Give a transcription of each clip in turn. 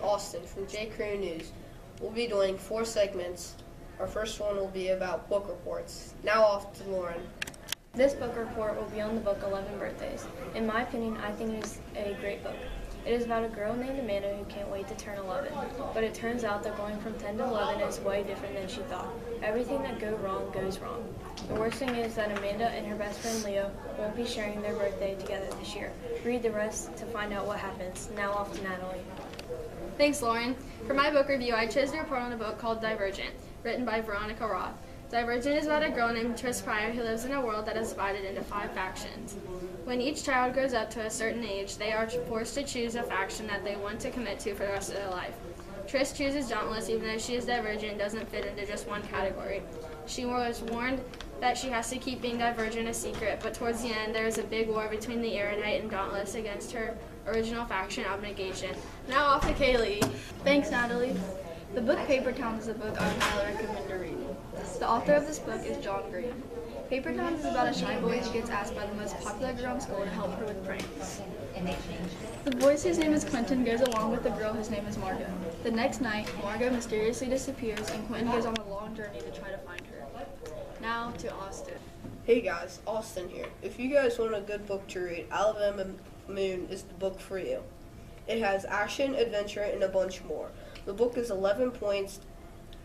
Austin from J Crew News. We'll be doing 4 segments. Our first one will be about book reports. Now off to Lauren. This book report will be on the book 11 Birthdays. In my opinion, I think it is a great book. It is about a girl named Amanda who can't wait to turn 11. But it turns out that going from 10 to 11 is way different than she thought. Everything that goes wrong. The worst thing is that Amanda and her best friend Leo won't be sharing their birthday together this year. Read the rest to find out what happens. Now off to Natalie. Thanks, Lauren. For my book review, I chose to report on a book called Divergent, written by Veronica Roth. Divergent is about a girl named Tris Pryor who lives in a world that is divided into 5 factions. When each child grows up to a certain age, they are forced to choose a faction that they want to commit to for the rest of their life. Tris chooses Dauntless even though she is divergent and doesn't fit into just one category. She was warned that she has to keep being divergent a secret, but towards the end there is a big war between the Erudite and Dauntless against her original faction, Abnegation. Now off to Kaylie. Thanks, Natalie. The book Paper Towns is a book I would highly recommend to read. The author of this book is John Green. Paper Towns is about a shy boy who gets asked by the most popular girl in school to help her with pranks. The boy whose name is Quentin goes along with the girl whose name is Margot. The next night, Margot mysteriously disappears and Quentin goes on a long journey to try to find her. Now to Austin. Hey guys, Austin here. If you guys want a good book to read, Alabama Moon is the book for you. It has action, adventure, and a bunch more. The book is 11 points,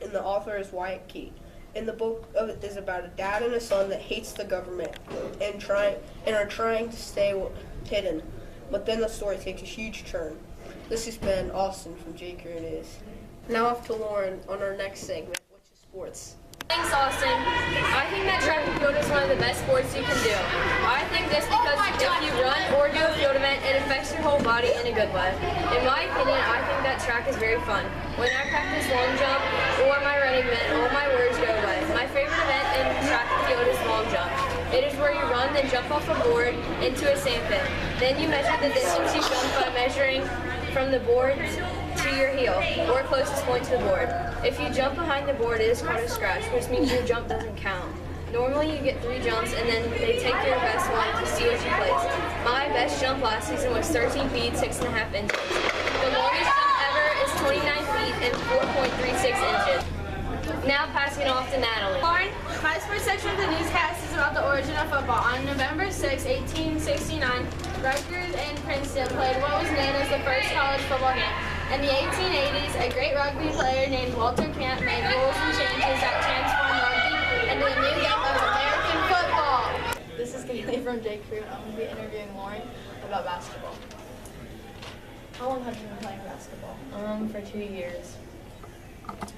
and the author is Wyatt Keat. And the book is about a dad and a son that hates the government and are trying to stay hidden. But then the story takes a huge turn. This has been Austin from J Crew News. Now off to Lauren on our next segment, which is sports. Thanks, Austin. I think that track and field is one of the best sports you can do. I think this because if you run or do a field event, it affects your whole body in a good way. In my opinion, I think that track is very fun. When I practice long jump or my running event, all my worries go away. My favorite event in track and field is long jump. It is where you run, then jump off a board into a sand pit. Then you measure the distance you jump by measuring from the board to your heel, or closest point to the board. If you jump behind the board, it is called a scratch, which means your jump doesn't count. Normally you get 3 jumps and then they take your best one to see what you placed. My best jump last season was 13 feet, 6.5 inches. The longest jump ever is 29 feet and 4.36 inches. Now passing off to Natalie. Lauren, my sports section of the newscast is about the origin of football. On November 6, 1869, Rutgers and Princeton played what was known as the first college football game. In the 1880s, a great rugby player named Walter Camp made rules and changes that transformed rugby into a new game of American football. This is Kaylie from J Crew, and I'm going to be interviewing Lauren about basketball. How long have you been playing basketball? For 2 years.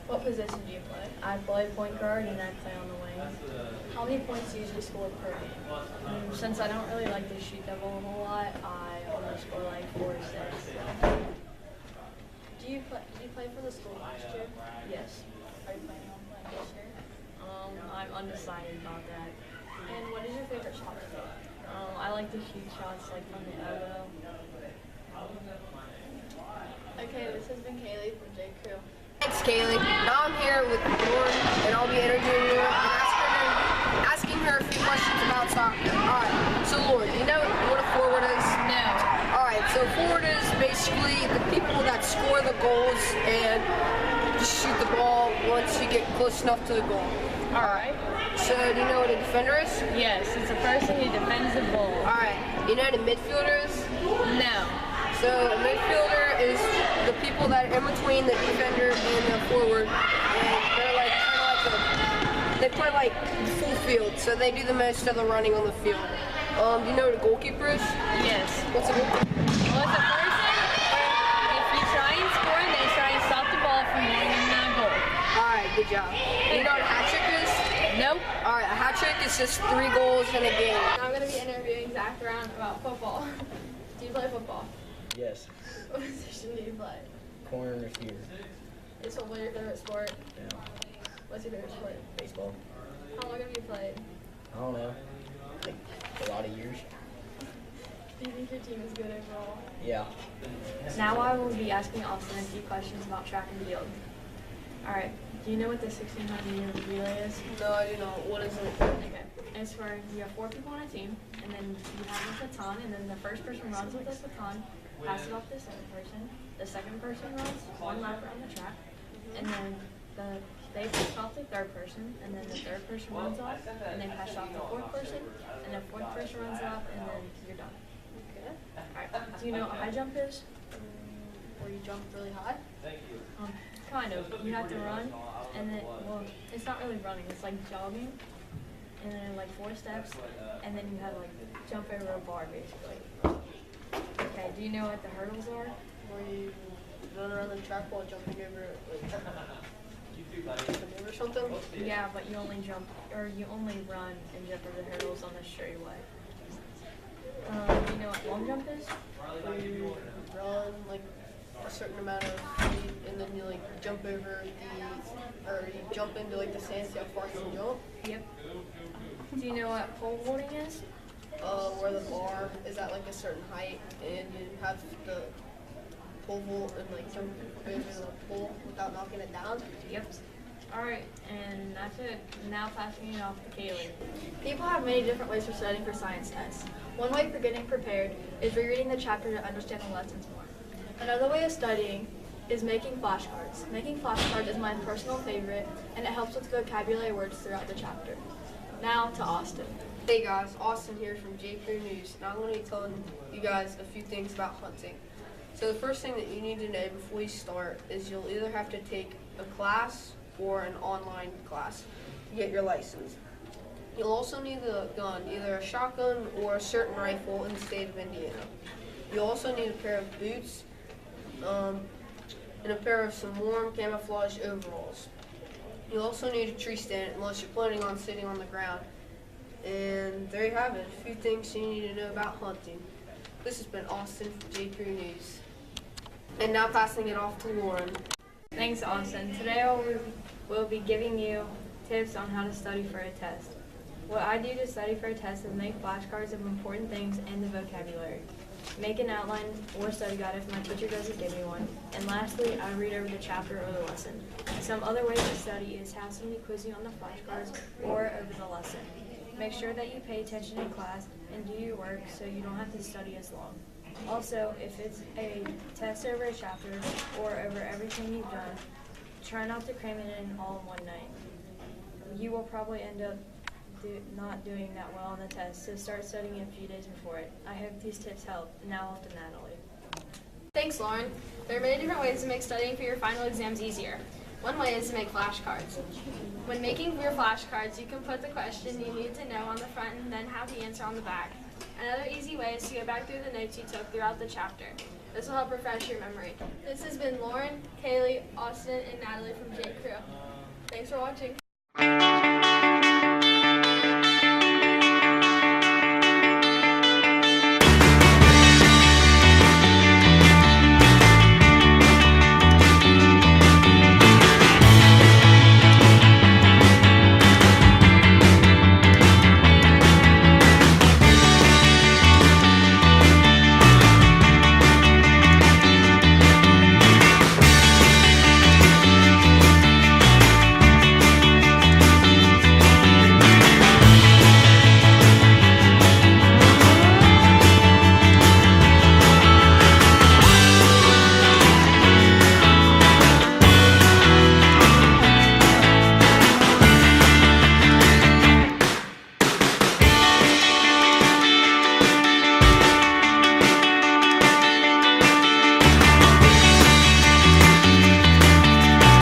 What position do you play? I play point guard and I play on the wing. How many points do you usually score per game? Since I don't really like to shoot the ball a whole lot, I only score like 4 or 6. Did you play for the school last year? Yes. Are you planning on playing this year? I'm undecided about that. And what is your favorite shot to take? I like to shoot shots like from the elbow. Okay, this has been Kaylie from J Crew. Thanks, Kaylee. Now I'm here with Lauren, and I'll be interviewing her and asking her a few questions about soccer. Alright, so Lauren, you know what a forward is? No. Alright, so forward is basically the people that score the goals and just shoot the ball once you get close enough to the goal. Alright. So do you know what a defender is? Yes, it's a person who defends the ball. Alright, you know what a midfielder is? No. So a midfielder is the people that are in between the defender and the forward, and they're like kind of like they play like full field, so they do the most of the running on the field. Do you know what a goalkeeper is? Yes. What's a goalkeeper? Well, it's a person, if you try and score, they try and stop the ball from going in that goal. Alright, good job. You know what a hat trick is? Nope. Alright, a hat trick is just 3 goals in a game. I'm going to be interviewing Zach Brown about football. Do you play football? Yes. What position do you play? Corner receiver. Is football your favorite sport? Yeah. What's your favorite sport? Baseball. How long have you played? I don't know. Like a lot of years. Do you think your team is good overall? Yeah. Now I will be asking Austin a few questions about track and field. Alright, do you know what the 1600 meter relay is? No, I do not. What is it? Okay. It's where you have 4 people on a team, and then you have a baton, and then the first person runs with this baton, pass it off to the second person, the second person runs 1 lap around the track, and then they pass off the third person, and then the third person runs off, and they pass off the fourth person, and the fourth person runs off, and then you're done. Alright, do you know what high jump is? Where you jump really high? Kind of. You have to run, and then, well, it's not really running, it's like jogging, and then like 4 steps, and then you have to like jump over a bar basically. Okay, do you know what the hurdles are? Where you run around the track while jumping over or something? Yeah, but you only run and jump over the hurdles on the straightaway. Do you know what long jump is? Where you run like a certain amount of feet and then you like jump over or you jump into like the sand, see how far you can jump. Yep. Do you know what pole vaulting is? Where the bar is at like a certain height and you have the pole vault and like jump over the pole without knocking it down. Yep. Alright, and that's it. Now passing it off to Kaylie. People have many different ways for studying for science tests. One way for getting prepared is rereading the chapter to understand the lessons more. Another way of studying is making flashcards. Making flashcards is my personal favorite, and it helps with vocabulary words throughout the chapter. Now to Austin. Hey guys, Austin here from J Crew News, and I'm going to be telling you guys a few things about hunting. So the first thing that you need to know before you start is you'll either have to take a class or an online class to get your license. You'll also need a gun, either a shotgun or a certain rifle in the state of Indiana. You'll also need a pair of boots and a pair of some warm camouflage overalls. You'll also need a tree stand unless you're planning on sitting on the ground. And there you have it, a few things you need to know about hunting. This has been Austin from J Crew News. And now passing it off to Lauren. Thanks, Austin. Today we'll be giving you tips on how to study for a test. What I do to study for a test is make flashcards of important things and the vocabulary. Make an outline or study guide if my teacher doesn't give me one. And lastly, I read over the chapter or the lesson. Some other ways to study is have somebody quiz you on the flashcards or over the lesson. Make sure that you pay attention in class and do your work so you don't have to study as long. Also, if it's a test over a chapter or over everything you've done, try not to cram it in all in one night. You will probably end up not doing that well on the test, so start studying a few days before it. I hope these tips help. Now off to Natalie. Thanks, Lauren. There are many different ways to make studying for your final exams easier. One way is to make flashcards. When making your flashcards, you can put the question you need to know on the front and then have the answer on the back. Another easy way is to go back through the notes you took throughout the chapter. This will help refresh your memory. This has been Lauren, Kaylie, Austin, and Natalie from J Crew. Thanks for watching.